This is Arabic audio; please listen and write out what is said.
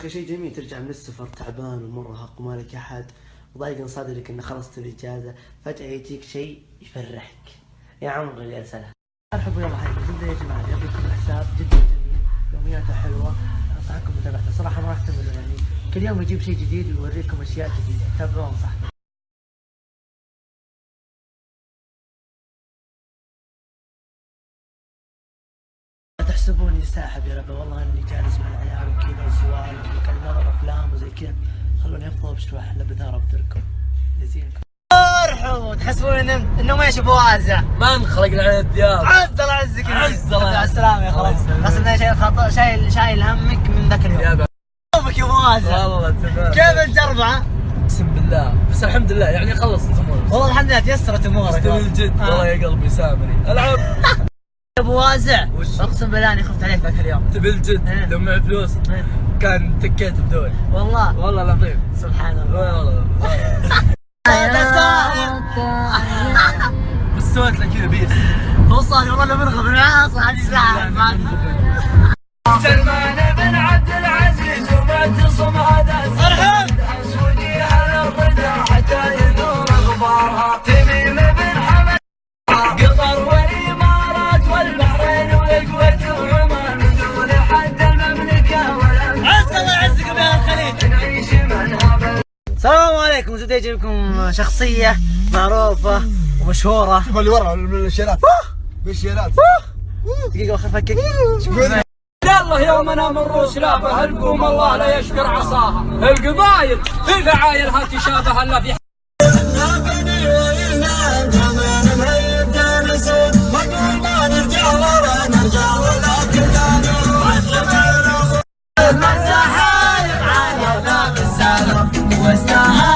اخي شيء جميل ترجع من السفر تعبان ومرهق وما لك احد وضايق صدرك انه خلصت الاجازه، فجاه يجيك شيء يفرحك. يا عمري يا سلام. مرحبا يلا حي زبده يا جماعه، يعطيكم حساب جدا جميل، يومياته حلوه، انصحكم متابعته صراحه ما راح تملوا يعني، كل يوم يجيب شيء جديد ويوريكم اشياء جديده، تابعوه انصحكم. تحسبوني ساحب يا ربع، والله اني جالس مع العيال وكذا وسوالف وكان نظر افلام وزي كذا، خلوني افضل بشوي احلى بذاره بذركم يزينكم. ارحموا تحسبون انه ماشي بوازع، ما انخلق على الدياب. عز الله يعزك، عز الله على السلامه يا خلاص، بس اني شايل خطا، شايل همك من ذاك اليوم. يومك يا بوازع والله تمام. كيف انت اربعه؟ اقسم بالله بس الحمد لله يعني خلصت امورك. والله الحمد لله تيسرت امورك. من الجد والله يا قلبي سامري العب. يا وازع اقسم بالله اني خفت عليك ذاك اليوم. تبي الجد لو معي فلوس كان تكيت بدول. والله العظيم سبحان الله. والله بس سويت له كذا بيس. وصل والله لو بنغب العاص هذه ساعه. سلمان بن عبد العزيز ومعتصم هذا ارحب اسودي على الرضا حتى يدور اخبارها. تميم بن حمد قطر والامارات والبحرين والكويت وعمان دون حد المملكه ولا عز الله يعزكم يا الخليج. نعيش منها. السلام عليكم، زبده يجي لكم شخصيه معروفه ومشهوره. شوف اللي ورا بالشيرات بالشيرات. دقيقه واخر فكك. يلا يومنا مروا سلافه القوم الله لا يشكر عصاها. القبايل في فعايلها تشابه الا في السحايب على باب السالم واستهان